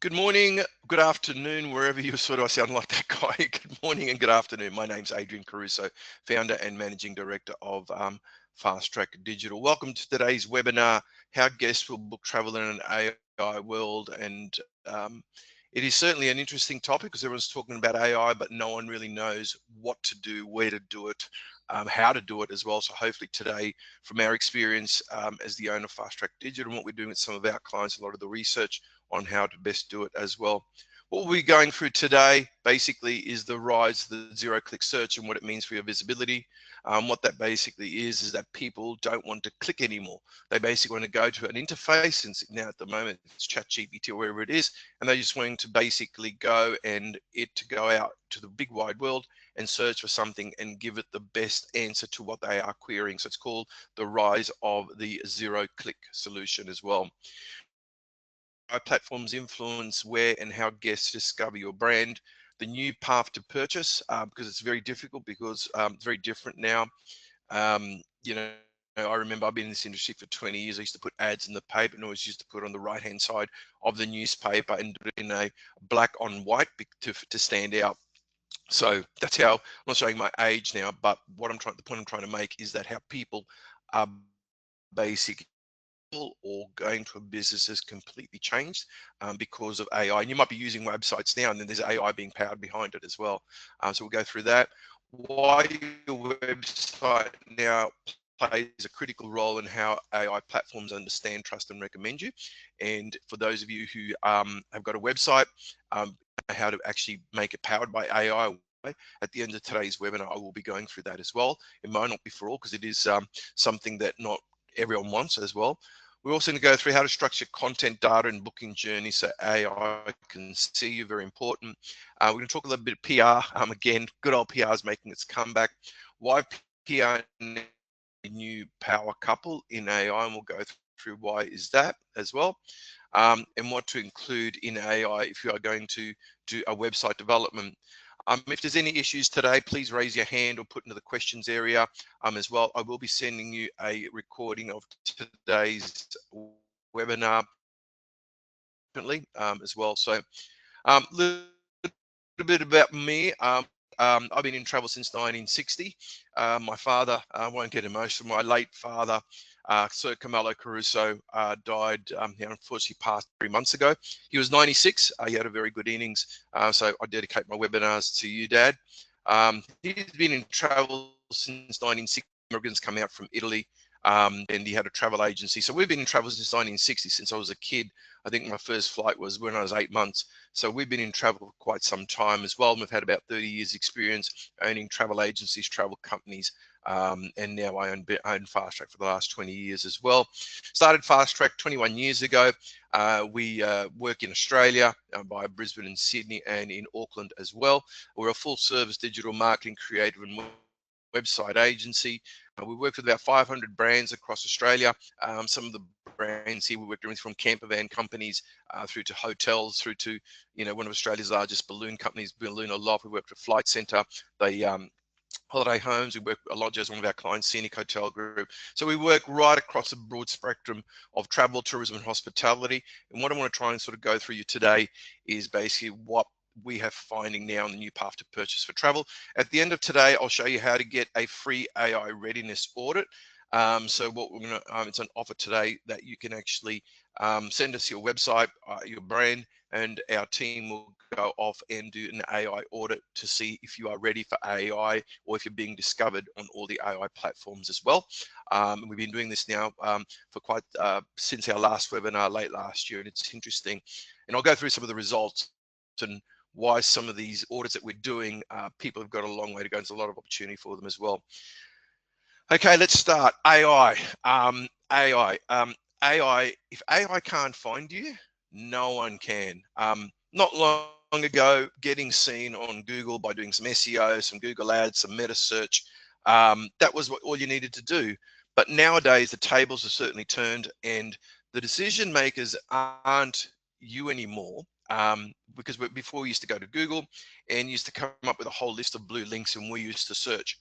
Good morning, good afternoon, wherever you sort of I sound like that guy. Good morning and good afternoon. My name's Adrian Caruso, founder and managing director of Fastrack Digital. Welcome to today's webinar, How Guests Will Book Travel in an AI World. And it is certainly an interesting topic because everyone's talking about AI, but no one really knows what to do, where to do it, how to do it as well. So hopefully today, from our experience as the owner of Fastrack Digital and what we're doing with some of our clients, a lot of the research on how to best do it as well. What we'll be going through today basically is the rise of the zero-click search and what it means for your visibility. What that basically is that people don't want to click anymore. They basically want to go to an interface, and now at the moment it's ChatGPT or wherever it is, and they just want to basically go and it to go out to the big wide world and search for something and give it the best answer to what they are querying. So it's called the rise of the zero-click solution as well. How platforms influence where and how guests discover your brand, the new path to purchase, because it's very difficult because it's very different now. You know, I remember I've been in this industry for 20 years. I used to put ads in the paper and always used to put it on the right-hand side of the newspaper and do it in a black on white to stand out. So that's how, I'm not showing my age now, but the point I'm trying to make is that how people are basically or going to a business has completely changed because of AI. And you might be using websites now, and then there's AI being powered behind it as well. So we'll go through that. Why your website now plays a critical role in how AI platforms understand, trust, and recommend you. And for those of you who have got a website, how to actually make it powered by AI. At the end of today's webinar, I will be going through that as well. It might not be for all because it is something that not everyone wants as well. We're also going to go through how to structure content, data, and booking journey so AI can see you, very important. We're going to talk a little bit of PR. Again, good old PR is making its comeback. Why PR a new power couple in AI, and we'll go through why is that as well. And what to include in AI if you are going to do a website development. If there's any issues today, please raise your hand or put into the questions area as well. I will be sending you a recording of today's webinar as well. So a little bit about me. I've been in travel since 1960. My father, I won't get emotional, my late father, Sir Camillo Caruso, died. He unfortunately passed 3 months ago. He was 96. He had a very good innings. So I dedicate my webinars to you, Dad. He's been in travel since 1960. Immigrants come out from Italy. And he had a travel agency. So we've been in travel since 1960, since I was a kid. I think my first flight was when I was 8 months. So we've been in travel for quite some time as well. And we've had about 30 years experience owning travel agencies, travel companies, and now I own Fastrack for the last 20 years as well. Started Fastrack 21 years ago. We work in Australia by Brisbane and Sydney and in Auckland as well. We're a full service digital marketing, creative and website agency. We work with about 500 brands across Australia. Some of the brands here we work with from camper van companies through to hotels, through to one of Australia's largest balloon companies, Balloon Aloft. We work with Flight Centre, the holiday homes. We work a lot as one of our clients, Scenic Hotel Group. So we work right across a broad spectrum of travel, tourism, and hospitality. And what I want to try and sort of go through you today is basically what we have finding now in the new path to purchase for travel. At the end of today, I'll show you how to get a free AI readiness audit. So what we're going to, it's an offer today that you can actually send us your website, your brand, and our team will go off and do an AI audit to see if you are ready for AI or if you're being discovered on all the AI platforms as well. We've been doing this now for quite since our last webinar late last year, and it's interesting. And I'll go through some of the results and why some of these audits that we're doing, people have got a long way to go. There's a lot of opportunity for them as well. Okay, let's start. AI. AI. If AI can't find you, no one can. Not long ago, getting seen on Google by doing some SEO, some Google ads, some meta search, that was all you needed to do. But nowadays, the tables are certainly turned, and the decision makers aren't you anymore. Because before we used to go to Google and used to come up with a whole list of blue links, and we used to search.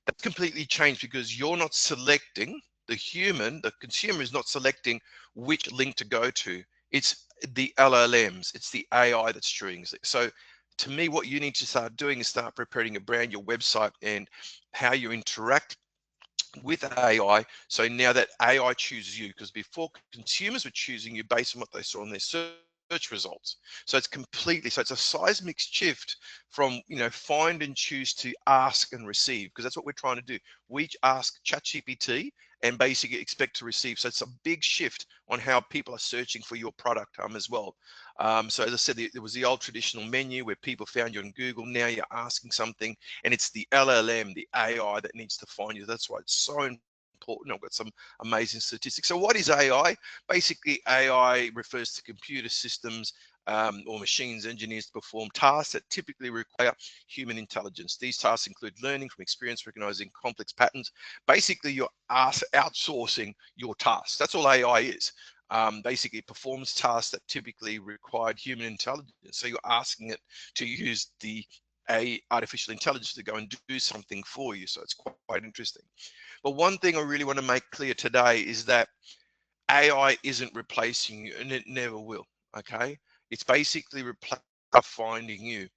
That's completely changed because you're not selecting, the consumer is not selecting which link to go to. It's the LLMs, it's the AI that's doing it. So to me, what you need to start doing is start preparing your brand, your website, and how you interact with AI. So now that AI chooses you, because before consumers were choosing you based on what they saw on their search results. So it's completely, so it's a seismic shift from, find and choose to ask and receive, because that's what we're trying to do. We ask ChatGPT and basically expect to receive. So it's a big shift on how people are searching for your product as well. So as I said, there was the old traditional menu where people found you on Google. Now you're asking something, and it's the LLM, the AI, that needs to find you. That's why it's so important. I've got some amazing statistics. So what is AI? Basically, AI refers to computer systems or machines engineers to perform tasks that typically require human intelligence. These tasks include learning from experience, recognizing complex patterns. Basically, you're outsourcing your tasks. That's all AI is. Basically, it performs tasks that typically required human intelligence. So you're asking it to use the artificial intelligence to go and do something for you. So it's quite interesting. But one thing I really want to make clear today is that AI isn't replacing you, and it never will. Okay, it's basically finding you,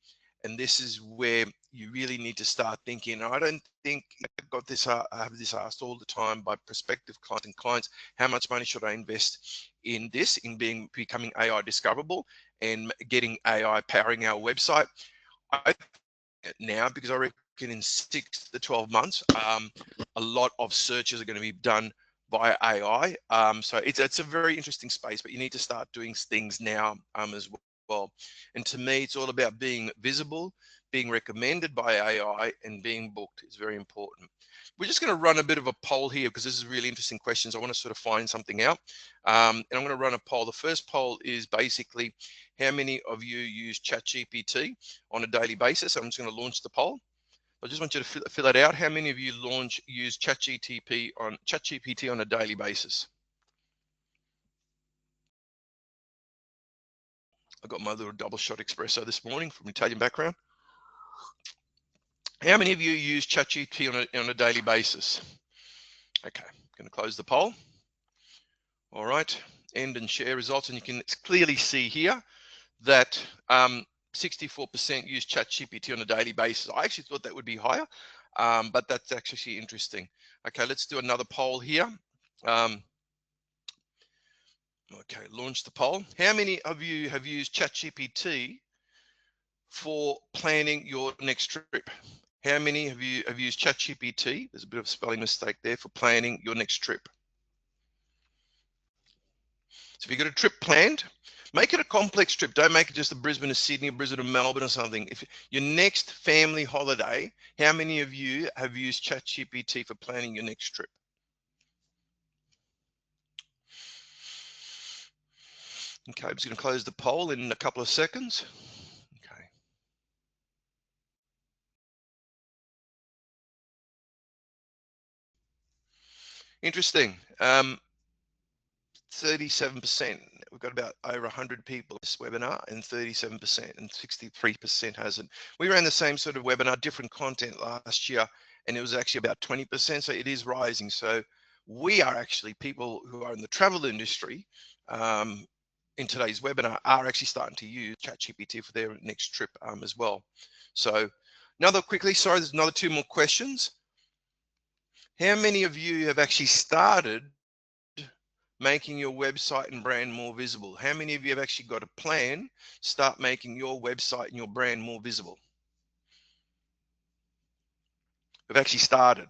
and this is where you really need to start thinking. I don't think I have this asked all the time by prospective clients and clients: how much money should I invest in this, in becoming AI discoverable and getting AI powering our website? I now, because I reckon in 6 to 12 months, a lot of searches are going to be done by AI. So it's a very interesting space, but you need to start doing things now as well. And to me, it's all about being visible, being recommended by AI, and being booked is very important. We're just going to run a bit of a poll here because this is really interesting questions. I want to sort of find something out. And I'm going to run a poll. The first poll is basically how many of you use ChatGPT on a daily basis. I'm just going to launch the poll. I just want you to fill it out. How many of you use ChatGPT on a daily basis? I got my little double shot espresso this morning from Italian background. How many of you use ChatGPT on a daily basis? Okay, I'm going to close the poll. All right, end and share results, and you can clearly see here that 64% use ChatGPT on a daily basis. I actually thought that would be higher, but that's actually interesting. Okay, let's do another poll here. Okay, launch the poll. How many of you have used ChatGPT for planning your next trip? How many of you have used ChatGPT? There's a bit of a spelling mistake there, for planning your next trip. So if you've got a trip planned, make it a complex trip. Don't make it just a Brisbane to Sydney, or Brisbane to Melbourne or something. If your next family holiday, how many of you have used ChatGPT for planning your next trip? Okay, I'm just going to close the poll in a couple of seconds. Okay. Interesting. 37%. We've got about over 100 people in this webinar, and 37% and 63% hasn't. We ran the same sort of webinar, different content last year, and it was actually about 20%. So it is rising. So we are actually, people who are in the travel industry, in today's webinar, are actually starting to use ChatGPT for their next trip as well. So sorry, there's another two more questions. How many of you have actually started making your website and brand more visible? How many of you have actually got a plan, start making your website and your brand more visible? Have actually started.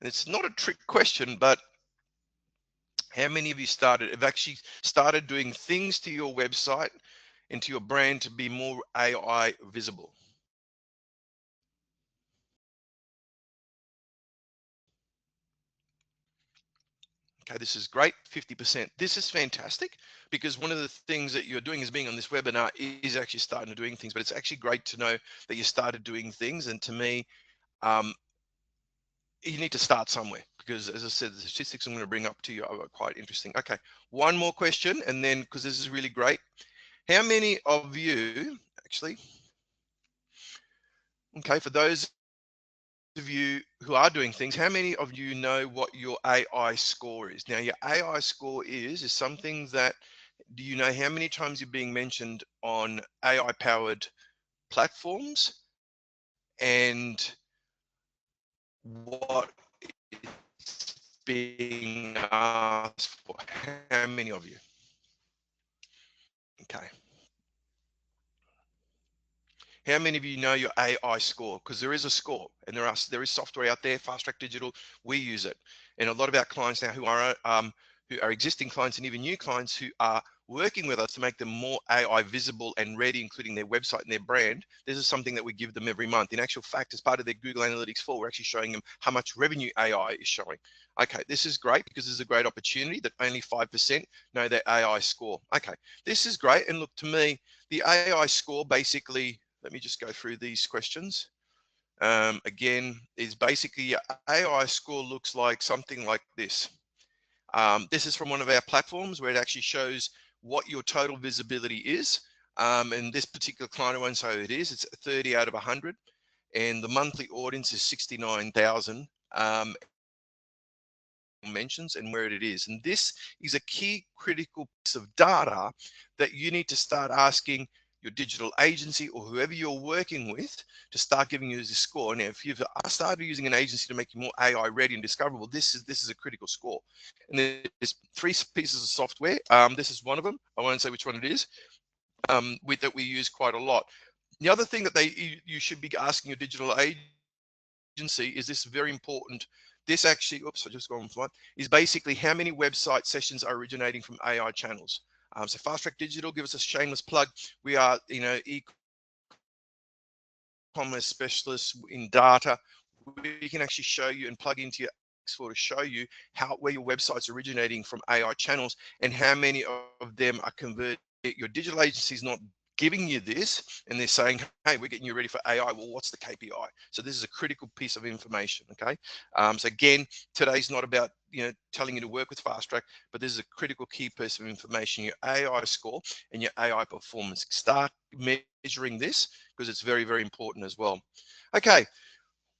And it's not a trick question, but how many of you have actually started doing things to your website and to your brand to be more AI visible? Okay, this is great, 50%. This is fantastic, because one of the things that you're doing is being on this webinar is actually starting to doing things, but it's actually great to know that you started doing things. And to me, you need to start somewhere, because as I said, the statistics I'm going to bring up to you are quite interesting. Okay, one more question, and then, because this is really great, how many of you actually, okay, for those of you who are doing things, how many of you know what your AI score is? Now, your AI score is something that Do you know how many times you're being mentioned on AI-powered platforms, and what is being asked for? How many of you? Okay. How many of you know your AI score? Because there is a score, and there is software out there. Fastrack Digital, we use it, and a lot of our clients now who are existing clients and even new clients who are working with us to make them more AI visible and ready, including their website and their brand. This is something that we give them every month. In actual fact, as part of their Google Analytics 4, we're actually showing them how much revenue AI is showing. Okay, this is great because this is a great opportunity that only 5% know their AI score. Okay, this is great. And look, to me, the AI score basically, let me just go through these questions. Again, is basically your AI score looks like something like this. This is from one of our platforms where it actually shows what your total visibility is. And this particular client, I won't say who it is, it's 30 out of 100. And the monthly audience is 69,000 mentions and where it is. And this is a key critical piece of data that you need to start asking your digital agency or whoever you're working with to start giving you this score. Now, if you've started using an agency to make you more AI ready and discoverable, this is a critical score. And there's 3 pieces of software. This is one of them. I won't say which one it is. That we use quite a lot. The other thing that you should be asking your digital agency is this very important. This actually, oops, I just gone flight, is basically how many website sessions are originating from AI channels. So Fastrack Digital, give us a shameless plug. We are, e-commerce specialists in data. We can actually show you and plug into your X4 to show you where your website's originating from AI channels and how many of them are converted. Your digital agency is not giving you this and they're saying, hey, we're getting you ready for AI. Well, what's the KPI? So this is a critical piece of information. Okay. So again, today's not about telling you to work with Fastrack, but this is a critical key piece of information: your AI score and your AI performance. Start measuring this because it's very, very important as well. Okay.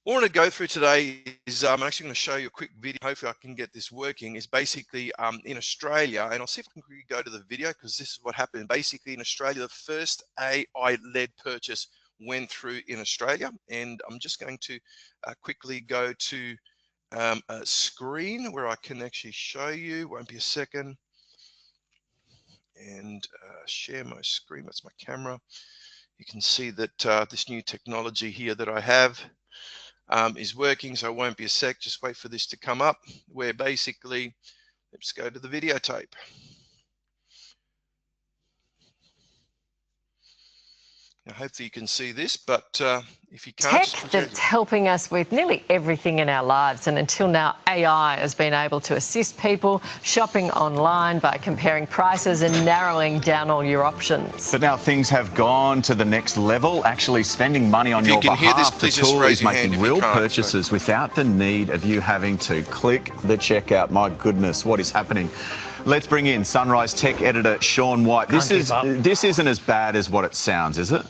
What I want to go through today is I'm actually going to show you a quick video. Hopefully I can get this working. Is basically in Australia, and I'll see if I can quickly go to the video because this is what happened. Basically in Australia, the first AI-led purchase went through in Australia, and I'm just going to quickly go to a screen where I can actually show you. Won't be a second. And share my screen. That's my camera. You can see that this new technology here that I have is working, so it won't be a sec. Just wait for this to come up, where basically, let's go to the videotape. Now, hopefully you can see this, but if you can't, tech that's helping us with nearly everything in our lives, and until now AI has been able to assist people shopping online by comparing prices and narrowing down all your options. But now things have gone to the next level, actually spending money on your behalf. The tool is making real purchases without the need of you having to click the checkout. My goodness, what is happening? Let's bring in Sunrise Tech editor Sean White. This isn't as bad as what it sounds, is it?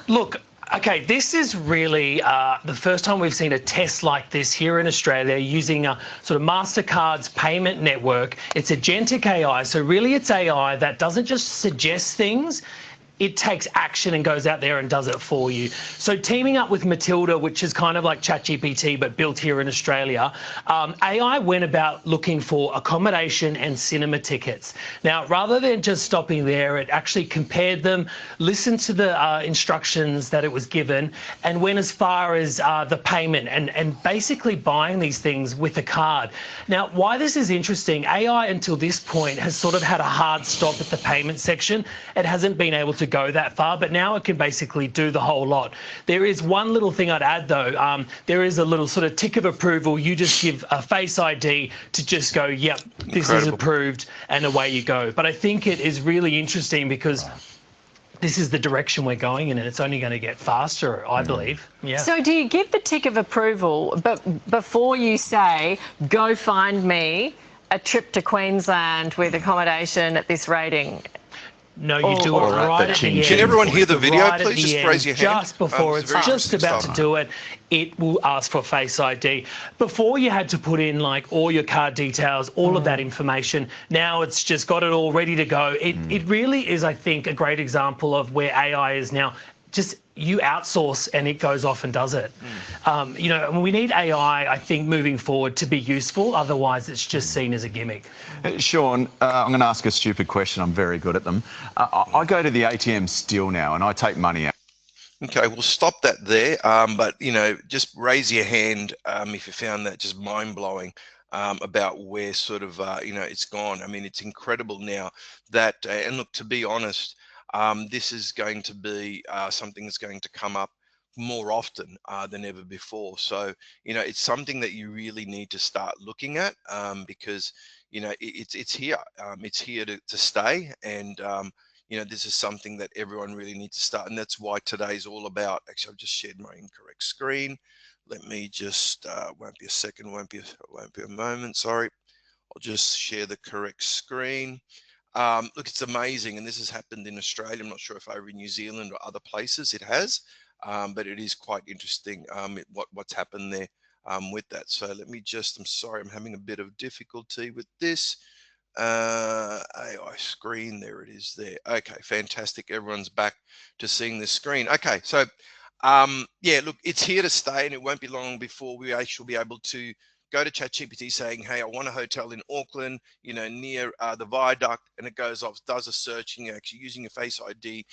Look, okay, this is really the first time we've seen a test like this here in Australia using a sort of MasterCard's payment network. It's agentic AI, so really it's AI that doesn't just suggest things, it takes action and goes out there and does it for you. So teaming up with Matilda, which is kind of like ChatGPT but built here in Australia, AI went about looking for accommodation and cinema tickets. Now, rather than just stopping there, it actually compared them, listened to the instructions that it was given, and went as far as the payment and basically buying these things with a card. Now, why this is interesting, AI until this point has sort of had a hard stop at the payment section. It hasn't been able to go that far, but now it can basically do the whole lot. There is one little thing I'd add though. There is a little sort of tick of approval. You just give a Face ID to just go, yep, this is approved, and away you go. But I think it is really interesting because this is the direction we're going in, and it's only going to get faster, I believe. Yeah. So do you give the tick of approval, but before you say, go find me a trip to Queensland with accommodation at this rating? No, you do it right at the end. Can everyone hear the video, right please? Just raise your hand. Just before it's just about to do it, it will ask for Face ID. Before you had to put in like all your card details, all of that information. Now it's just got it all ready to go. It really is, I think, a great example of where AI is now. Just you outsource and it goes off and does it. You know, we need AI, I think, moving forward to be useful. Otherwise, it's just seen as a gimmick. Sean, I'm going to ask a stupid question. I'm very good at them. I go to the ATM still now and I take money out. Okay, we'll stop that there. But, you know, just raise your hand if you found that just mind-blowing about where sort of, you know, it's gone. I mean, it's incredible now that, and look, to be honest, this is going to be something that's going to come up more often than ever before. So, you know, it's something that you really need to start looking at because, you know, it's here. It's here to stay. And, you know, this is something that everyone really needs to start. And that's why today's all about, actually, I've just shared my incorrect screen. Let me just, won't be a second, won't be a moment, sorry. I'll just share the correct screen. Look, it's amazing, and this has happened in Australia. I'm not sure if over in New Zealand or other places it has, but it is quite interesting what's happened there with that. So let me just, I'm sorry, I'm having a bit of difficulty with this. AI screen, there it is there. Okay, fantastic. Everyone's back to seeing this screen. Okay, so yeah, look, it's here to stay, and it won't be long before we actually be able to go to ChatGPT saying, hey, I want a hotel in Auckland, you know, near the viaduct, and it goes off, does a searching, actually using your Face ID,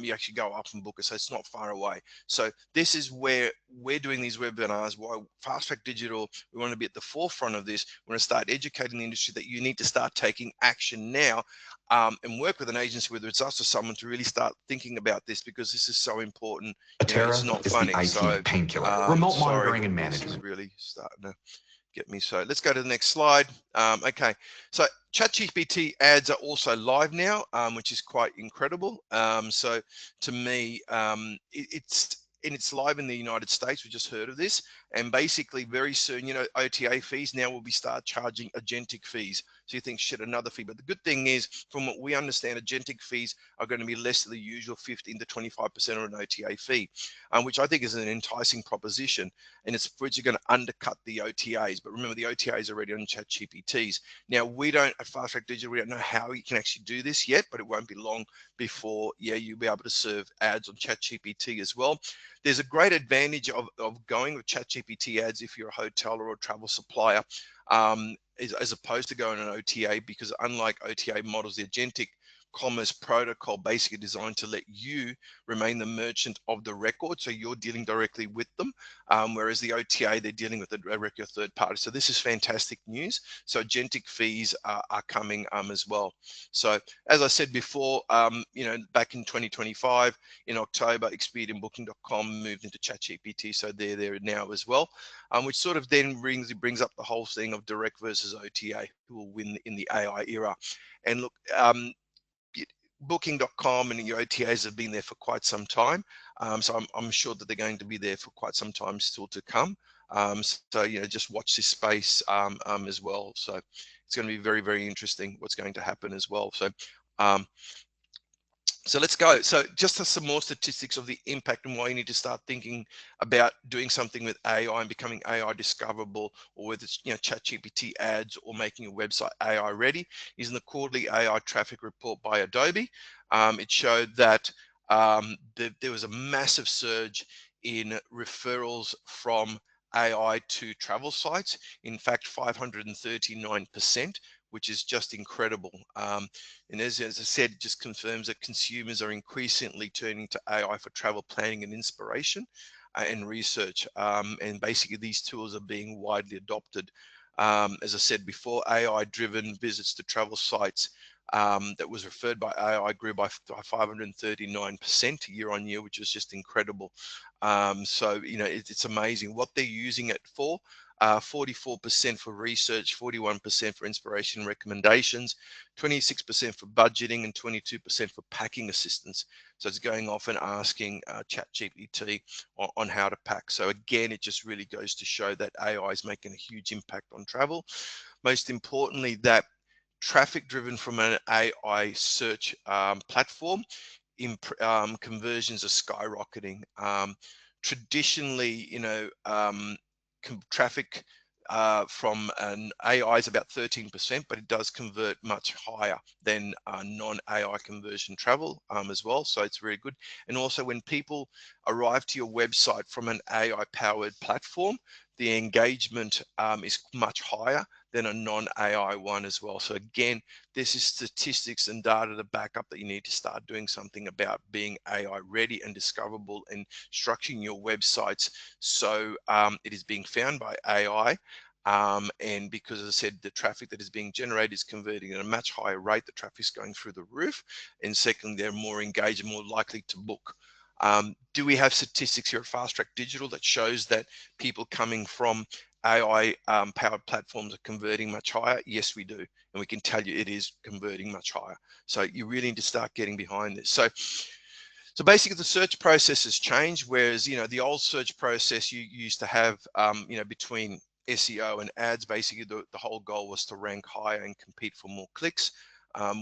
you actually go up and book it, so it's not far away. So this is where we're doing these webinars, why Fastrack Digital, we want to be at the forefront of this. We want to start educating the industry that you need to start taking action now and work with an agency, whether it's us or someone, to really start thinking about this, because this is so important. You know, it's not funny. So painkiller, remote monitoring and management. This is really starting to get me. So let's go to the next slide. Okay, so ChatGPT ads are also live now, which is quite incredible. So to me, it's live in the United States. We just heard of this, and basically very soon, you know, OTA fees now will be start charging agentic fees. So you think, shit, another fee. But the good thing is, from what we understand, agentic fees are going to be less than the usual 15 to 25% of an OTA fee, which I think is an enticing proposition. And it's which are going to undercut the OTAs. But remember, the OTAs are already on ChatGPTs. Now, we don't, at Fastrack Digital, we don't know how you can actually do this yet, but it won't be long before, yeah, you'll be able to serve ads on ChatGPT as well. There's a great advantage of going with ChatGPT ads if you're a hotel or a travel supplier, as opposed to going on an OTA, because unlike OTA models, the agentic commerce protocol basically designed to let you remain the merchant of the record, so you're dealing directly with them, whereas the OTA, they're dealing with a third party. So this is fantastic news. So agentic fees are coming as well. So as I said before, you know, back in 2025 in October, Expedia and Booking.com moved into ChatGPT, so they're there now as well, which sort of then brings up the whole thing of direct versus OTA, who will win in the AI era. And look, Booking.com and your OTAs have been there for quite some time, so I'm sure that they're going to be there for quite some time still to come. So you know, just watch this space as well. So it's going to be very, very interesting what's going to happen as well. So let's go. So just some more statistics of the impact and why you need to start thinking about doing something with AI and becoming AI discoverable, or whether it's, you know, ChatGPT ads or making your website AI ready, is in the quarterly AI traffic report by Adobe. It showed that there was a massive surge in referrals from AI to travel sites. In fact, 539%. Which is just incredible. And as I said, just confirms that consumers are increasingly turning to AI for travel planning and inspiration and research. And basically these tools are being widely adopted. As I said before, AI-driven visits to travel sites that was referred by AI grew by 539% year on year, which is just incredible. So, you know, it's amazing what they're using it for. 44% for research, 41% for inspiration and recommendations, 26% for budgeting, and 22% for packing assistance. So it's going off and asking ChatGPT on how to pack. So again, it just really goes to show that AI is making a huge impact on travel. Most importantly, that traffic driven from an AI search platform, conversions are skyrocketing. Traditionally, traffic from an AI is about 13%, but it does convert much higher than non-AI conversion travel as well. So it's very good. And also when people arrive to your website from an AI-powered platform, the engagement is much higher than a non-AI one as well. So again, this is statistics and data to back up that you need to start doing something about being AI ready and discoverable and structuring your websites so it is being found by AI. And because, as I said, the traffic that is being generated is converting at a much higher rate, the traffic is going through the roof. And secondly, they're more engaged and more likely to book. Do we have statistics here at Fastrack Digital that shows that people coming from AI powered platforms are converting much higher? Yes, we do. And we can tell you it is converting much higher. So you really need to start getting behind this. So basically the search process has changed, whereas, the old search process you used to have, between SEO and ads, basically the whole goal was to rank higher and compete for more clicks.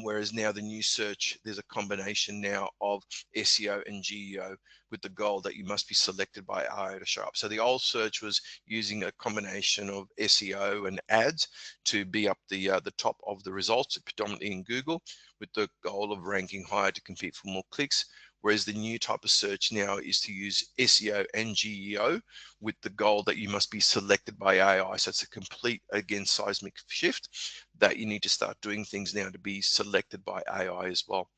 Whereas now the new search, there's a combination now of SEO and GEO with the goal that you must be selected by AI to show up. So the old search was using a combination of SEO and ads to be up the top of the results, predominantly in Google, with the goal of ranking higher to compete for more clicks. Whereas the new type of search now is to use SEO and GEO with the goal that you must be selected by AI. So it's a complete, again, seismic shift that you need to start doing things now to be selected by AI as well.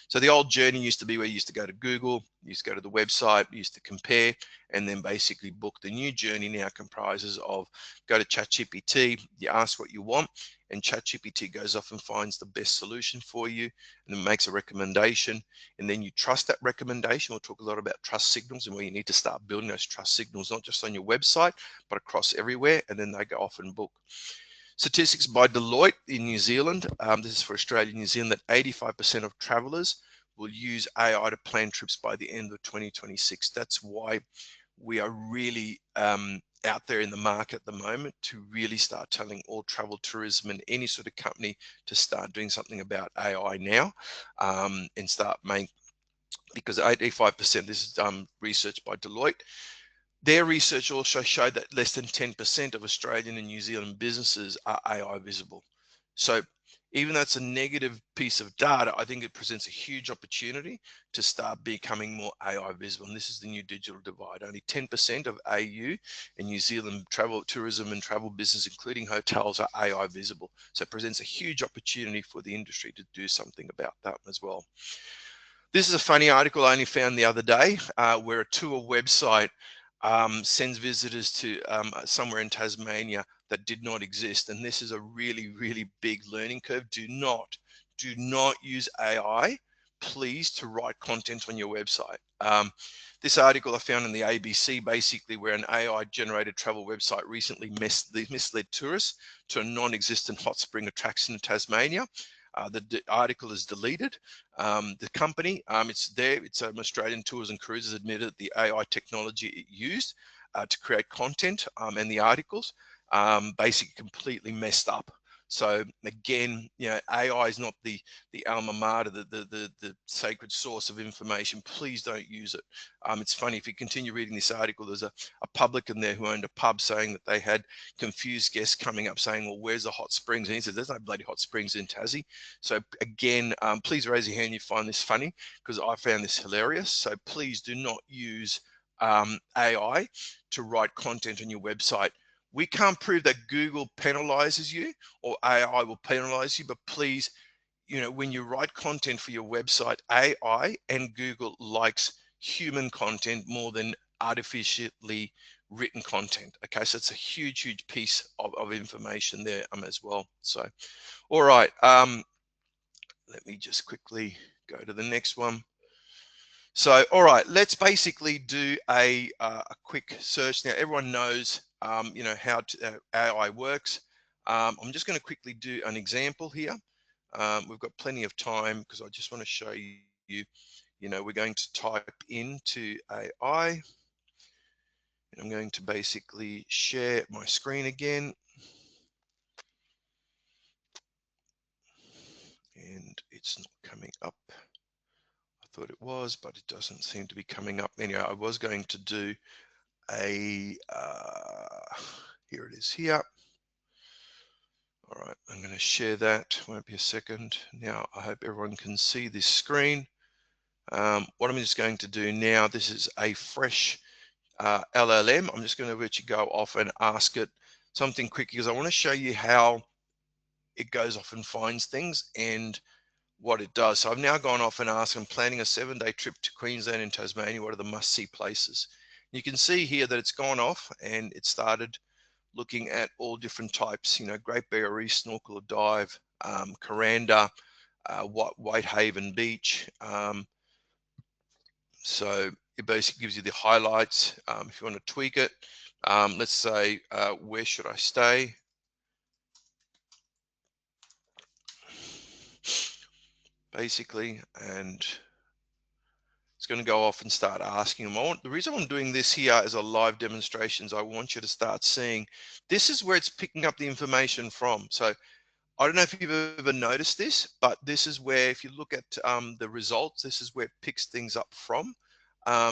So the old journey used to be where you used to go to Google, you used to go to the website, you used to compare, and then basically book. The new journey now comprises of go to ChatGPT, you ask what you want, and ChatGPT goes off and finds the best solution for you, and then makes a recommendation, and then you trust that recommendation. We'll talk a lot about trust signals and where you need to start building those trust signals, not just on your website, but across everywhere, and then they go off and book. Statistics by Deloitte in New Zealand, this is for Australia and New Zealand, that 85% of travellers will use AI to plan trips by the end of 2026. That's why we are really out there in the market at the moment to really start telling all travel, tourism, and any sort of company to start doing something about AI now, and start making, because 85%, this is research by Deloitte. Their research also showed that less than 10% of Australian and New Zealand businesses are AI visible. So even though it's a negative piece of data, I think it presents a huge opportunity to start becoming more AI visible. And this is the new digital divide. Only 10% of AU and New Zealand travel, tourism and travel business, including hotels, are AI visible. So it presents a huge opportunity for the industry to do something about that as well. This is a funny article I only found the other day, where a tour website sends visitors to somewhere in Tasmania that did not exist. And this is a really, really big learning curve. Do not use AI, please, to write content on your website. This article I found in the ABC, basically, where an AI generated travel website recently misled tourists to a non-existent hot spring attraction in Tasmania. The article is deleted. The company, it's there. It's Australian Tours and Cruises admitted the AI technology it used to create content and the articles basically completely messed up. So again, AI is not the alma mater, the sacred source of information. Please don't use it. It's funny, if you continue reading this article, there's a publican there who owned a pub saying that they had confused guests coming up saying, well, where's the hot springs? And he said, there's no bloody hot springs in Tassie. So again, please raise your hand if you find this funny, because I found this hilarious. So please do not use AI to write content on your website. We can't prove that Google penalizes you or AI will penalize you, but please, when you write content for your website, AI and Google likes human content more than artificially written content. Okay, so it's a huge, huge piece of information there as well. So, all right, let me just quickly go to the next one. So, all right, let's basically do a quick search. Now, everyone knows, how AI works. I'm just going to quickly do an example here. We've got plenty of time because I just want to show you, we're going to type into AI. And I'm going to basically share my screen again. and it's not coming up. I thought it was, but it doesn't seem to be coming up. Anyway, I was going to do a, here it is here. All right, I'm going to share that. Won't be a second. Now, I hope everyone can see this screen. What I'm just going to do now, this is a fresh LLM. I'm just going to let you go off and ask it something quick because I want to show you how it goes off and finds things and what it does. So I've now gone off and asked, I'm planning a 7-day trip to Queensland and Tasmania. What are the must-see places? You can see here that it's gone off and it started looking at all different types, you know, Great Barrier Reef, snorkel or dive, Kuranda, Whitehaven Beach. So it basically gives you the highlights. If you want to tweak it, let's say, where should I stay? Basically, and it's going to go off and start asking them. The reason I'm doing this here as a live demonstration is I want you to start seeing this is where it's picking up the information from. So I don't know if you've ever noticed this, but this is where, if you look at the results, this is where it picks things up from.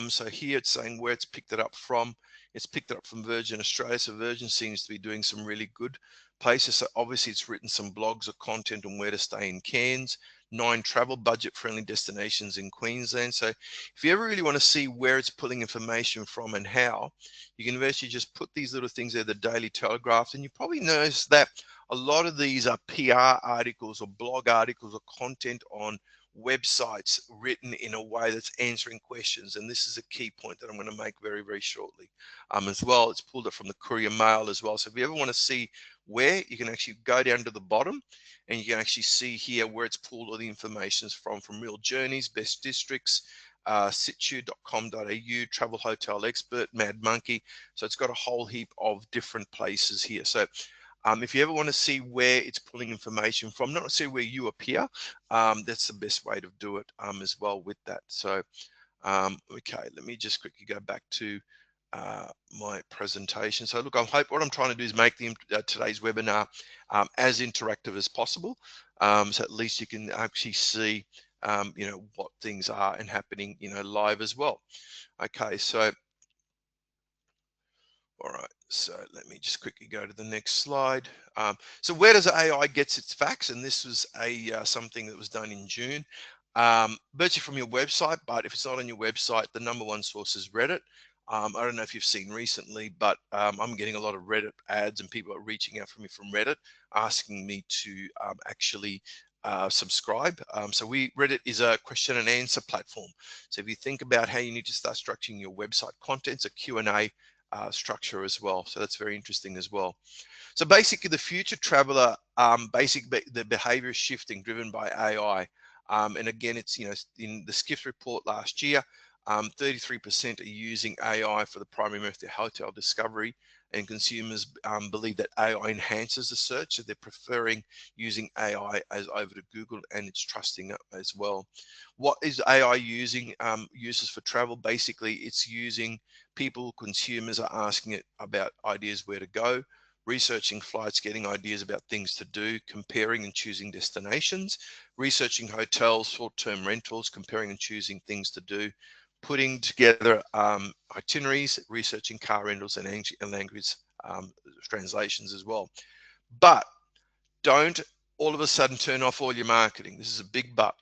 So here it's saying where it's picked it up from. It's picked it up from Virgin Australia. So Virgin seems to be doing some really good places. So obviously it's written some blogs or content on where to stay in Cairns, 9 travel budget friendly destinations in Queensland. So if you ever really want to see where it's pulling information from and how, you can actually just put these little things there, the Daily Telegraph, and you probably notice that a lot of these are PR articles or blog articles or content on websites written in a way that's answering questions. And this is a key point that I'm going to make very, very shortly as well. It's pulled it from the Courier Mail as well. So if you ever want to see where, you can actually go down to the bottom and you can actually see here where it's pulled all the information from Real Journeys, Best Districts, situ.com.au, Travel Hotel Expert, Mad Monkey. So it's got a whole heap of different places here. So if you ever want to see where it's pulling information from, not necessarily where you appear, that's the best way to do it as well with that. So, okay, let me just quickly go back to my presentation. So look, I hope what I'm trying to do is make today's webinar as interactive as possible. So at least you can actually see, you know, what things are and happening, you know, live as well. Okay, so all right, so let me just quickly go to the next slide. So where does AI gets its facts? And this was something that was done in June. Virtually from your website, but if it's not on your website, the #1 source is Reddit. I don't know if you've seen recently, but I'm getting a lot of Reddit ads and people are reaching out for me from Reddit, asking me to actually subscribe. So Reddit is a question and answer platform. So if you think about how you need to start structuring your website content, it's a Q&A structure as well. So that's very interesting as well. So basically the future traveler, the behavior is shifting driven by AI. And again, it's, you know, in the Skift report last year, 33% are using AI for the primary method of hotel discovery, and consumers believe that AI enhances the search, so they're preferring using AI as over to Google, and it's trusting it as well. What is AI using? Uses for travel, basically it's using people, consumers are asking it about ideas where to go, researching flights, getting ideas about things to do, comparing and choosing destinations, researching hotels, short-term rentals, comparing and choosing things to do, putting together itineraries, researching car rentals and language translations as well. But don't all of a sudden turn off all your marketing. This is a big but.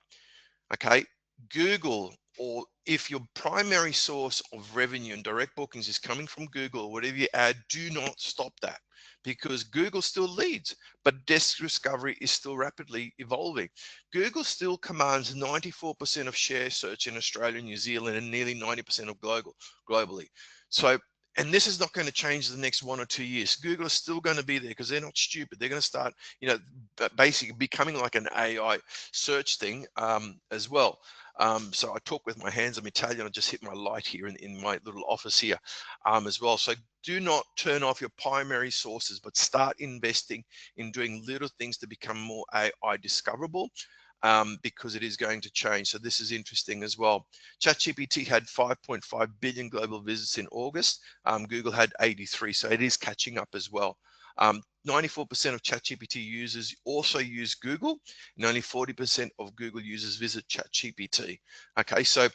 Okay, Google, or if your primary source of revenue and direct bookings is coming from Google or whatever you add, do not stop that, because Google still leads, but desk discovery is still rapidly evolving. Google still commands 94% of share search in Australia and New Zealand and nearly 90% of globally. So, and this is not going to change the next 1 or 2 years. Google is still going to be there because they're not stupid. They're going to start, you know, basically becoming like an AI search thing as well. So I talk with my hands. I'm Italian. I just hit my light here in my little office here as well. So do not turn off your primary sources, but start investing in doing little things to become more AI discoverable. Because it is going to change. So this is interesting as well. ChatGPT had 5.5 billion global visits in August. Google had 83, so it is catching up as well. 94% of ChatGPT users also use Google, and only 40% of Google users visit ChatGPT. Okay, so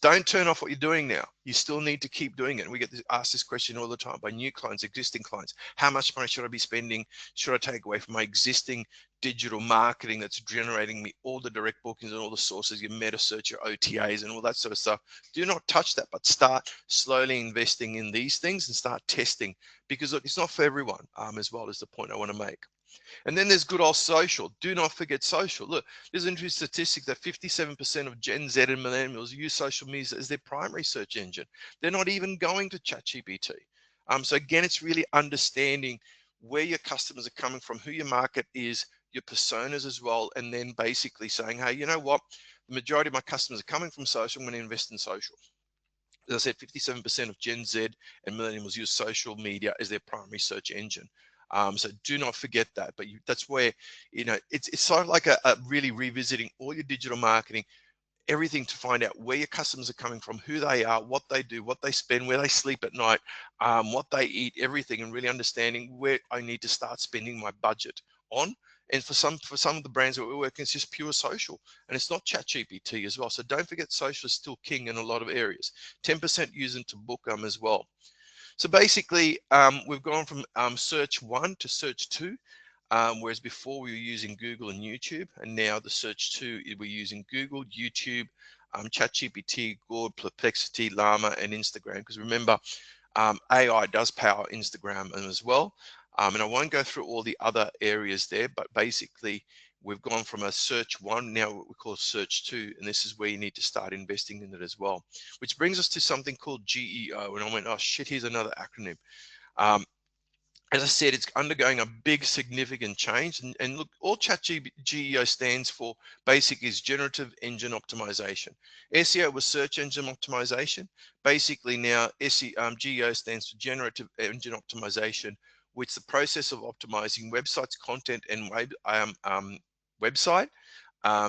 don't turn off what you're doing now. You still need to keep doing it. We get asked this question all the time by new clients, existing clients. How much money should I be spending? Should I take away from my existing digital marketing that's generating me all the direct bookings and all the sources, your meta search, your OTAs and all that sort of stuff? Do not touch that, but start slowly investing in these things and start testing, because look, it's not for everyone as well, is the point I want to make. And then there's good old social. Do not forget social. Look, there's an interesting statistic that 57% of Gen Z and millennials use social media as their primary search engine. They're not even going to ChatGPT. So again, it's really understanding where your customers are coming from, who your market is, your personas as well, and then basically saying, hey, you know what? The majority of my customers are coming from social. I'm going to invest in social. As I said, 57% of Gen Z and millennials use social media as their primary search engine. So do not forget that. But that's where, you know, it's sort of like a really revisiting all your digital marketing, everything to find out where your customers are coming from, who they are, what they do, what they spend, where they sleep at night, what they eat, everything, and really understanding where I need to start spending my budget on. And for some of the brands that we're working, it's just pure social, and it's not ChatGPT as well. So don't forget, social is still king in a lot of areas. 10% using to book as well. So basically, we've gone from search 1 to search 2. Whereas before we were using Google and YouTube, and now the search 2, we're using Google, YouTube, ChatGPT, Google, Perplexity, Llama, and Instagram. Because remember, AI does power Instagram as well. And I won't go through all the other areas there, but basically we've gone from a search 1, now what we call search 2, and this is where you need to start investing in it as well. Which brings us to something called GEO, and I went, oh shit, here's another acronym. As I said, it's undergoing a big, significant change. And look, all GEO stands for basic is generative engine optimization. SEO was search engine optimization. Basically now GEO stands for generative engine optimization, which is the process of optimizing websites, content, and website.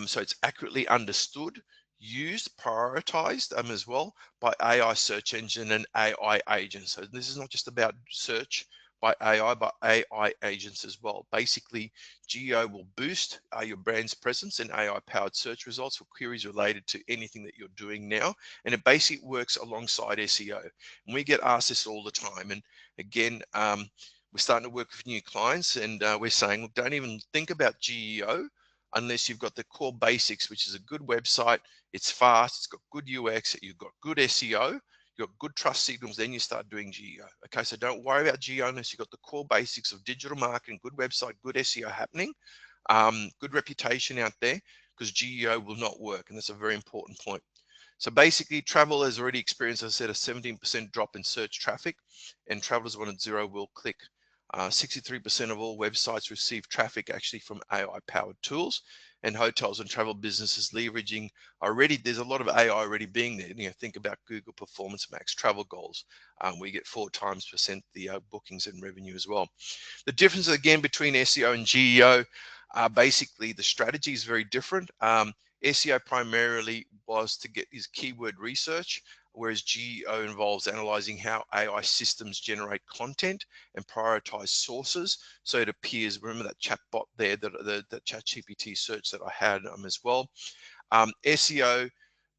So it's accurately understood, used, prioritized as well by AI search engine and AI agents. So this is not just about search by AI, but AI agents as well. Basically, GEO will boost your brand's presence in AI-powered search results for queries related to anything that you're doing now. And it basically works alongside SEO. And we get asked this all the time. And again, we're starting to work with new clients, and we're saying, look, don't even think about GEO unless you've got the core basics, which is a good website, it's fast, it's got good UX, you've got good SEO, you've got good trust signals, then you start doing GEO. Okay, so don't worry about GEO unless you've got the core basics of digital marketing, good website, good SEO happening, good reputation out there, because GEO will not work, and that's a very important point. So basically, travel has already experienced, as I said, a 17% drop in search traffic, and travelers wanted zero will click. 63% of all websites receive traffic actually from AI-powered tools, and hotels and travel businesses leveraging already. There's a lot of AI already being there. You know, think about Google Performance Max travel goals. We get 4% the bookings and revenue as well. The difference again between SEO and GEO, basically the strategy is very different. SEO primarily was to get his keyword research, whereas GEO involves analyzing how AI systems generate content and prioritize sources. So it appears, remember that chatbot there, that ChatGPT search that I had as well. SEO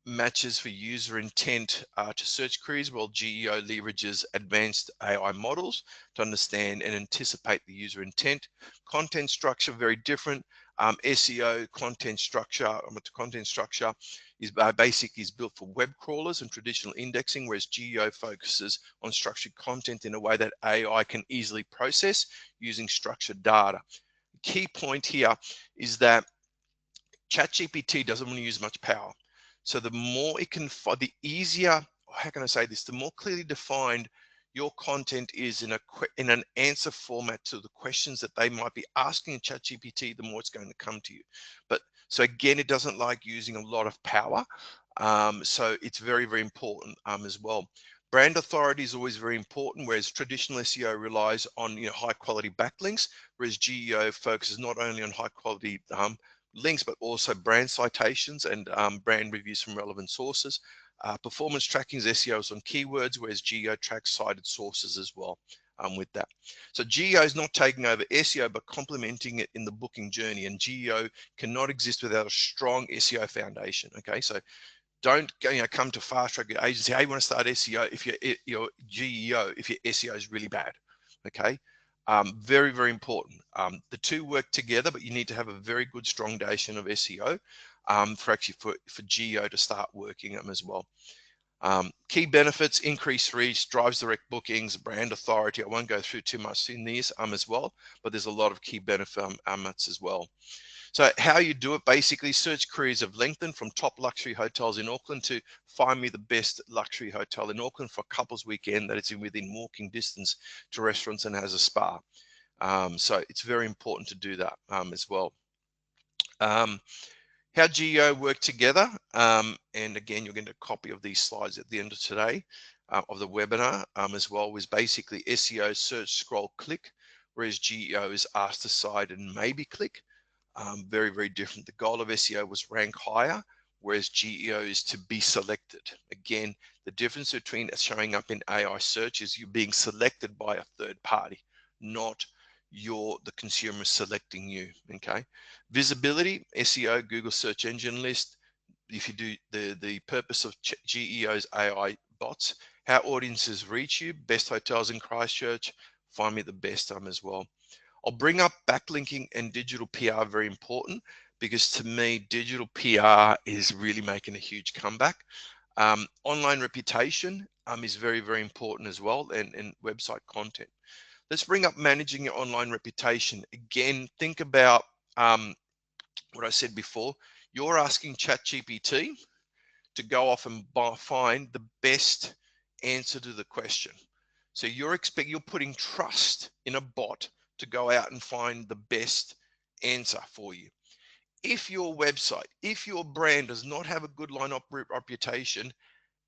matches for user intent to search queries, while GEO leverages advanced AI models to understand and anticipate the user intent. Content structure, very different. SEO content structure is basically built for web crawlers and traditional indexing, whereas GEO focuses on structured content in a way that AI can easily process using structured data. The key point here is that ChatGPT doesn't want to use much power. So the more it can, the easier, how can I say this, the more clearly defined your content is in an answer format to the questions that they might be asking in ChatGPT, the more it's going to come to you. But so again, it doesn't like using a lot of power. So it's very, very important as well. Brand authority is always very important, whereas traditional SEO relies on high quality backlinks, whereas GEO focuses not only on high quality links, but also brand citations and brand reviews from relevant sources. Performance tracking is SEOs on keywords, whereas GEO tracks cited sources as well. with that. So GEO is not taking over SEO, but complementing it in the booking journey. And GEO cannot exist without a strong SEO foundation. Okay, so don't come to Fastrack your agency. Hey, you want to start SEO if your GEO, if your SEO is really bad. Okay, very, very important. The two work together, but you need to have a very good, strong foundation of SEO for GEO to start working as well. Key benefits: increased reach, drives direct bookings, brand authority. I won't go through too much in these as well, but there's a lot of key benefits as well. So how you do it, basically, search queries have lengthened from top luxury hotels in Auckland to find me the best luxury hotel in Auckland for couples weekend that is within walking distance to restaurants and has a spa. So it's very important to do that as well. How GEO work together, and again, you'll get a copy of these slides at the end of today of the webinar as well, was basically SEO search, scroll, click, whereas GEO is ask, decide, and maybe click. Very, very different. The goal of SEO was rank higher, whereas GEO is to be selected. Again, the difference between showing up in AI search is you being selected by a third party, not the consumer selecting you. Okay, visibility, SEO, Google search engine list. If you do the purpose of GEO's AI bots, how audiences reach you, best hotels in Christchurch, find me the best as well. I'll bring up backlinking and digital PR, very important, because to me, digital PR is really making a huge comeback. Online reputation is very, very important as well, and website content. Let's bring up managing your online reputation. Again, think about what I said before. You're asking ChatGPT to go off and find the best answer to the question. So you're putting trust in a bot to go out and find the best answer for you. If your website, if your brand does not have a good line of reputation,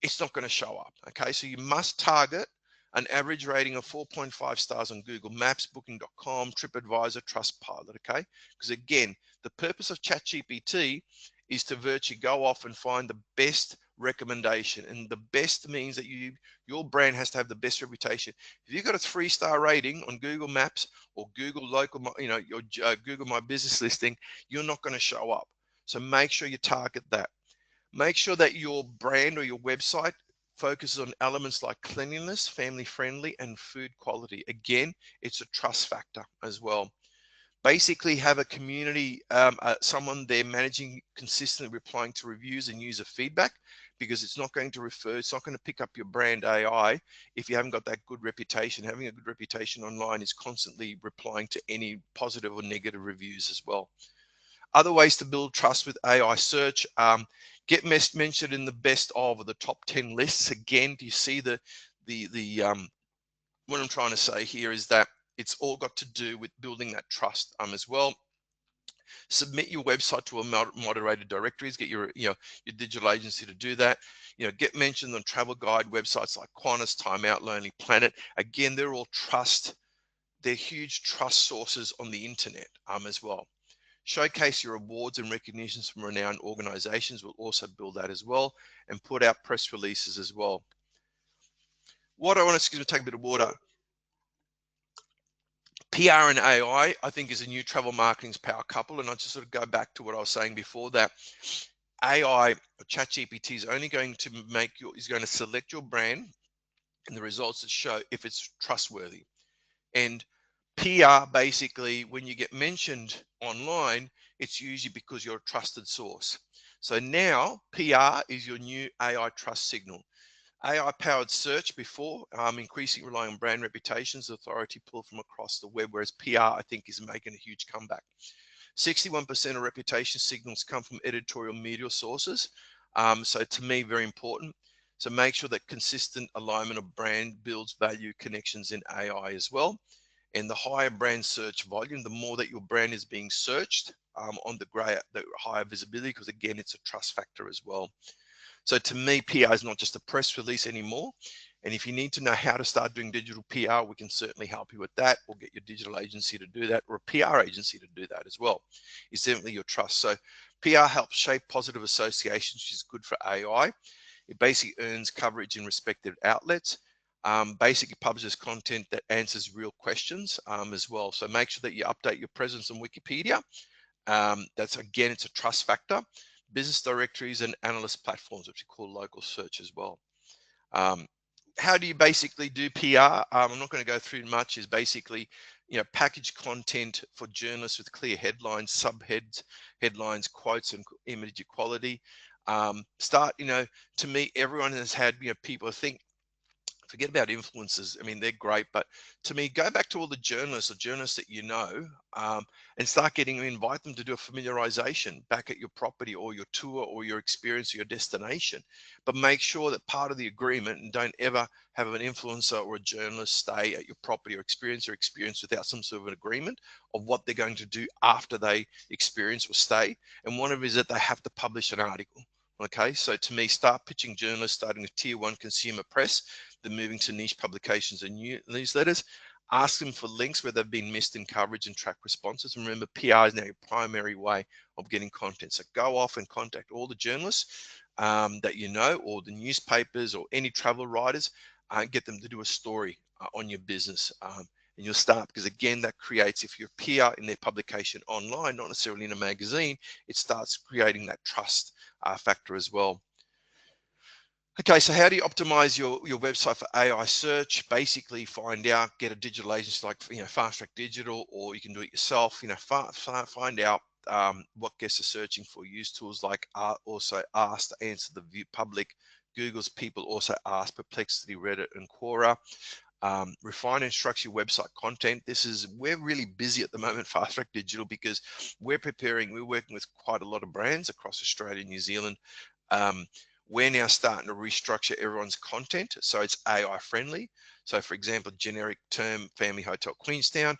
it's not going to show up. Okay, so you must target an average rating of 4.5 stars on Google Maps, Booking.com, TripAdvisor, Trustpilot. Okay, because again, the purpose of ChatGPT is to virtually go off and find the best recommendation, and the best means that your brand has to have the best reputation. If you've got a 3-star rating on Google Maps or Google local, your Google My Business listing, you're not going to show up. So make sure you target that. Make sure that your brand or your website focuses on elements like cleanliness, family friendly, and food quality. Again, it's a trust factor as well. Basically have a community, someone there managing, consistently replying to reviews and user feedback, because it's not going to pick up your brand AI if you haven't got that good reputation. Having a good reputation online is constantly replying to any positive or negative reviews as well. Other ways to build trust with AI search, get mentioned in the best of or the top 10 lists. Again, do you see what I'm trying to say here is that it's all got to do with building that trust as well. Submit your website to a moderated directories. Get your digital agency to do that. Get mentioned on travel guide websites like Qantas, Time Out, Lonely Planet. Again, they're all trust. They're huge trust sources on the internet as well. Showcase your awards and recognitions from renowned organizations. Will also build that as well, and put out press releases as well. What I want to take a bit of water. PR and AI, I think, is a new travel marketing's power couple. And I just sort of go back to what I was saying before, that AI or ChatGPT is only going to is going to select your brand and the results that show if it's trustworthy. And PR, basically, when you get mentioned online, it's usually because you're a trusted source. So now PR is your new AI trust signal. AI-powered search before, increasing relying on brand reputations, authority pull from across the web, whereas PR, I think, is making a huge comeback. 61% of reputation signals come from editorial media sources. So to me, very important. So make sure that consistent alignment of brand builds value connections in AI as well. And the higher brand search volume, the more that your brand is being searched on the higher visibility, because again, it's a trust factor as well. So to me, PR is not just a press release anymore. And if you need to know how to start doing digital PR, we can certainly help you with that, or get your digital agency to do that, or a PR agency to do that as well. It's definitely your trust. So PR helps shape positive associations, which is good for AI. It basically earns coverage in respected outlets. basically publishes content that answers real questions as well. So make sure that you update your presence on Wikipedia. That's, again, it's a trust factor. Business directories and analyst platforms, which we call local search as well. How do you basically do PR? I'm not going to go through much. Is basically, package content for journalists with clear headlines, subheads, headlines, quotes, and image equality. To me, everyone has had, people think, forget about influencers. I mean, they're great, but to me, go back to all the journalists or journalists that and start invite them to do a familiarization back at your property or your tour or your experience or your destination. But make sure that part of the agreement, and don't ever have an influencer or a journalist stay at your property or experience without some sort of an agreement of what they're going to do after they experience or stay. And one of it is that they have to publish an article. Okay, so to me, start pitching journalists, starting with tier 1 consumer press, then moving to niche publications and newsletters. Ask them for links where they've been missed in coverage and track responses. And remember, PR is now your primary way of getting content. So go off and contact all the journalists that you know, or the newspapers or any travel writers, get them to do a story on your business. And you'll start, because again, that creates, if you're PR in their publication online, not necessarily in a magazine, it starts creating that trust factor as well. Okay, so how do you optimize your website for AI search? Basically, get a digital agency like Fastrack Digital, or you can do it yourself. Find out what guests are searching for. Use tools like also Ask to answer the view public. Google's People also Ask, Perplexity, Reddit, and Quora. Refine and structure your website content. We're really busy at the moment, Fastrack Digital, because we're working with quite a lot of brands across Australia and New Zealand. We're now starting to restructure everyone's content so it's AI friendly. So for example, generic term, Family Hotel Queenstown,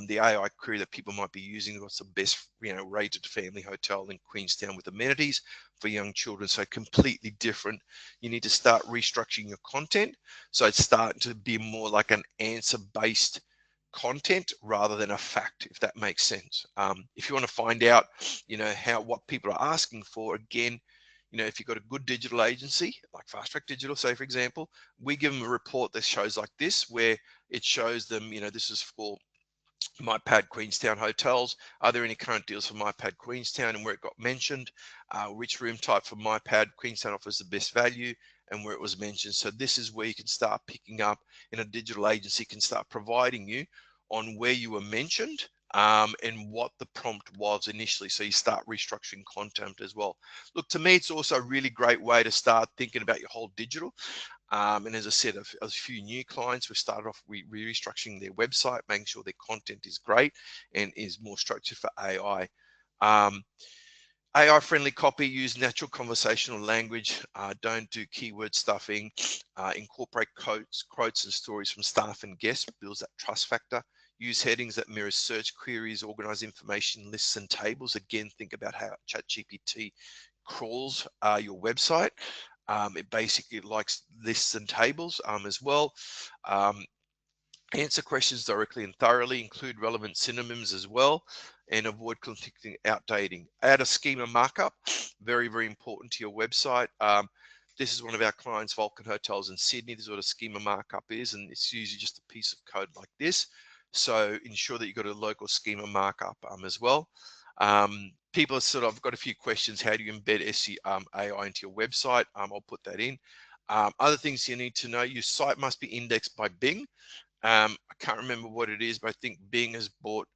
the AI query that people might be using, what's the best rated family hotel in Queenstown with amenities for young children. So completely different. You need to start restructuring your content so it's starting to be more like an answer based content rather than a fact, if that makes sense. If you want to find out what people are asking for, again, if you've got a good digital agency like Fastrack Digital, say for example, we give them a report that shows like this, where it shows them, this is for MyPad Queenstown hotels. Are there any current deals for MyPad Queenstown, and where it got mentioned, which room type for MyPad Queenstown offers the best value, and where it was mentioned. So this is where you can start picking up, in a digital agency can start providing you on where you were mentioned and what the prompt was initially. So you start restructuring content as well. Look, to me, it's also a really great way to start thinking about your whole digital. And as I said, a few new clients, we've started off restructuring their website, making sure their content is great and is more structured for AI. AI-friendly copy, use natural conversational language, don't do keyword stuffing, incorporate quotes and stories from staff and guests, builds that trust factor. Use headings that mirror search queries, organize information, lists and tables. Again, think about how ChatGPT crawls your website. It basically likes lists and tables as well. Answer questions directly and thoroughly, include relevant synonyms as well, and avoid conflicting outdating. Add a schema markup, very, very important to your website. This is one of our clients, Vulcan Hotels in Sydney. This is what a schema markup is, and it's usually just a piece of code like this. So ensure that you've got a local schema markup as well. People have I've got a few questions. How do you embed AI into your website? I'll put that in. Other things you need to know, your site must be indexed by Bing. I can't remember what it is, but I think Bing has bought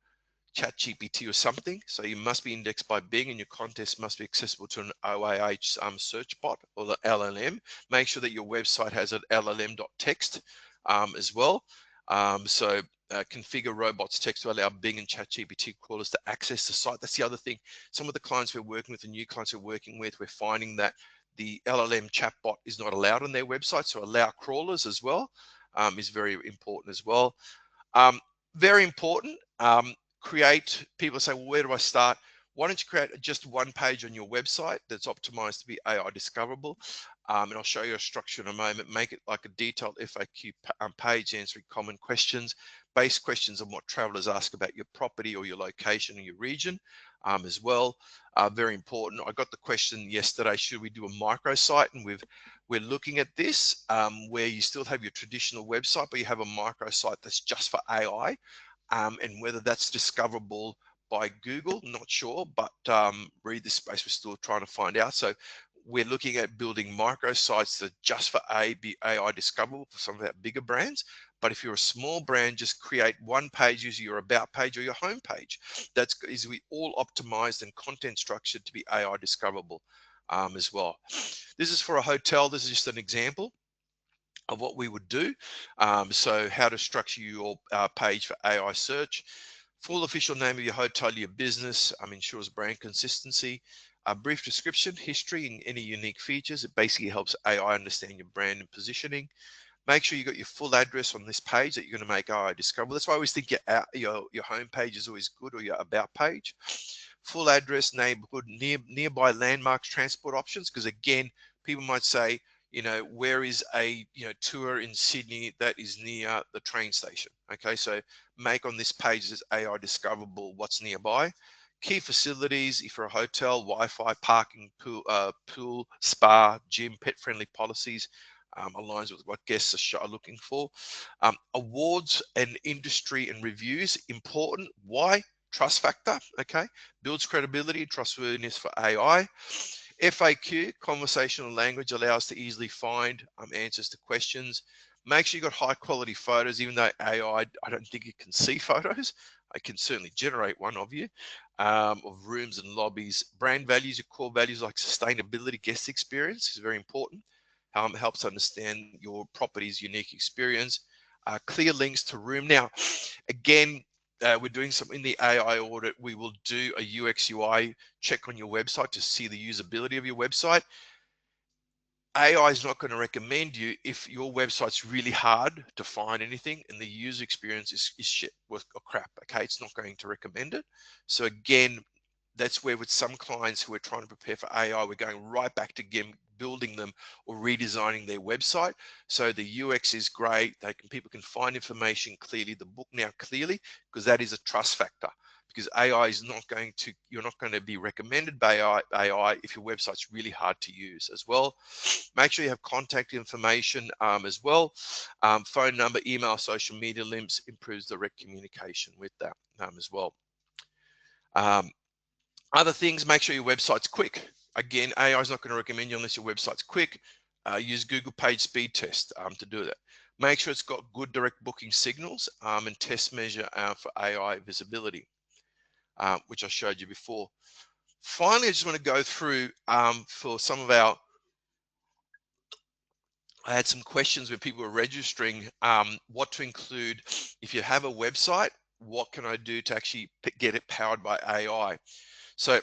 ChatGPT or something. So you must be indexed by Bing, and your content must be accessible to an OAH search bot or the LLM. Make sure that your website has an LLM.text as well. Configure robots text to allow Bing and ChatGPT crawlers to access the site. That's the other thing. Some of the clients we're working with, the new clients we're working with, we're finding that the LLM chatbot is not allowed on their website. So allow crawlers as well is very important as well. Very important. People say, well, where do I start? Why don't you create just one page on your website that's optimized to be AI discoverable? And I'll show you a structure in a moment. Make it like a detailed FAQ page answering common questions, base questions on what travelers ask about your property or your location or your region as well. Very important. I got the question yesterday, should we do a microsite? And we're looking at this where you still have your traditional website, but you have a microsite that's just for AI, and whether that's discoverable by Google, not sure, but read this space, we're still trying to find out. So we're looking at building microsites that are just for AI discoverable for some of our bigger brands. But if you're a small brand, just create one page using your about page or your home page. That's we all optimized and content structured to be AI discoverable as well. This is for a hotel. This is just an example of what we would do. So how to structure your page for AI search. Full official name of your hotel, your business, ensures brand consistency. A brief description, history, and any unique features. It basically helps AI understand your brand and positioning. Make sure you got your full address on this page that you're going to make AI discoverable. That's why I always think your home page is always good, or your about page. Full address, neighborhood, nearby landmarks, transport options. Because again, people might say, where is a tour in Sydney that is near the train station? Okay, so make on this page as AI discoverable what's nearby. Key facilities, if you're a hotel, Wi-Fi, parking, pool, spa, gym, pet-friendly policies, aligns with what guests are looking for. Awards and industry and reviews, important. Why? Trust factor, okay? Builds credibility, trustworthiness for AI. FAQ, conversational language, allows to easily find answers to questions. Make sure you got high quality photos, even though AI, I don't think it can see photos. I can certainly generate one of you, of rooms and lobbies. Brand values, your core values like sustainability, guest experience is very important. Helps understand your property's unique experience. Clear links to room. Now, again, we're doing some in the AI audit. We will do a UX UI check on your website to see the usability of your website. AI is not going to recommend you if your website's really hard to find anything and the user experience is shit or crap. Okay, it's not going to recommend it. So again, that's where with some clients who are trying to prepare for AI, we're going right back to building them or redesigning their website. So the UX is great. People can find information clearly, the book now clearly, because that is a trust factor. Because AI is not going to, you're not going to be recommended by AI if your website's really hard to use as well. Make sure you have contact information as well. Phone number, email, social media links, improves direct communication with that as well. Other things, make sure your website's quick. Again, AI is not going to recommend you unless your website's quick. Use Google Page Speed Test to do that. Make sure it's got good direct booking signals and test measure for AI visibility, which I showed you before. Finally, I just want to go through for some of our, I had some questions where people were registering what to include. If you have a website, what can I do to actually get it powered by AI? So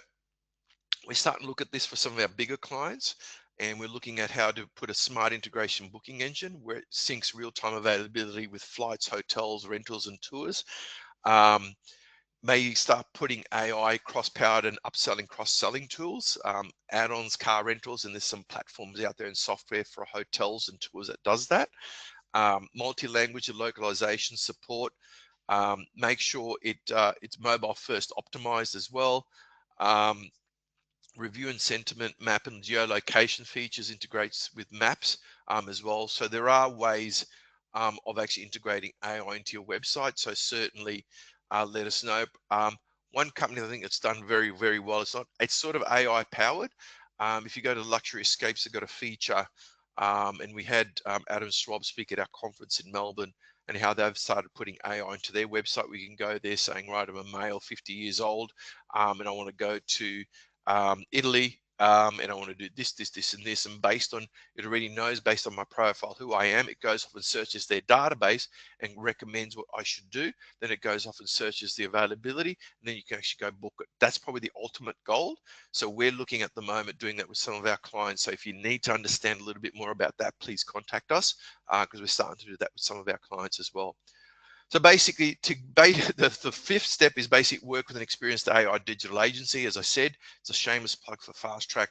we're starting to look at this for some of our bigger clients, and we're looking at how to put a smart integration booking engine where it syncs real-time availability with flights, hotels, rentals, and tours. May start putting AI cross-powered and upselling, cross-selling tools, add-ons, car rentals, and there's some platforms out there in software for hotels and tours that does that. Multi-language and localization support. Make sure it's mobile first optimized as well. Review and sentiment map and geolocation features integrates with maps as well. So there are ways of actually integrating AI into your website. So certainly let us know. One company I think it's done very, very well. It's sort of AI powered. If you go to Luxury Escapes, they've got a feature, and we had Adam Schwab speak at our conference in Melbourne, and how they've started putting AI into their website. We can go there saying, right, I'm a male, 50 years old, and I want to go to Italy, and I want to do this, and this, and based on, it already knows based on my profile who I am. It goes off and searches their database and recommends what I should do. Then it goes off and searches the availability, and then you can actually go book it. That's probably the ultimate goal. So we're looking at the moment doing that with some of our clients. So if you need to understand a little bit more about that, please contact us, because we're starting to do that with some of our clients as well. So basically, the fifth step is basic work with an experienced AI digital agency. As I said, it's a shameless plug for Fastrack.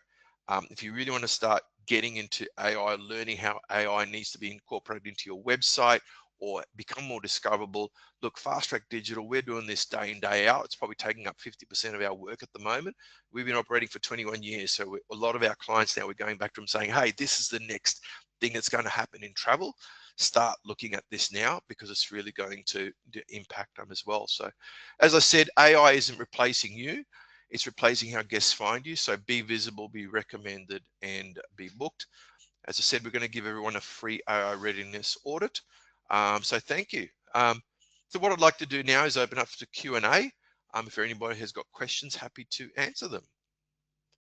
If you really want to start getting into AI, learning how AI needs to be incorporated into your website or become more discoverable. Look, Fastrack Digital, we're doing this day in, day out. It's probably taking up 50% of our work at the moment. We've been operating for 21 years. So a lot of our clients now, we're going back to them saying, hey, this is the next thing that's going to happen in travel. Start looking at this now, because it's really going to impact them as well. So as I said, AI isn't replacing you. It's replacing how guests find you. So be visible, be recommended, and be booked. As I said, we're going to give everyone a free AI readiness audit. So thank you. So what I'd like to do now is open up to Q&A. If anybody has got questions, happy to answer them.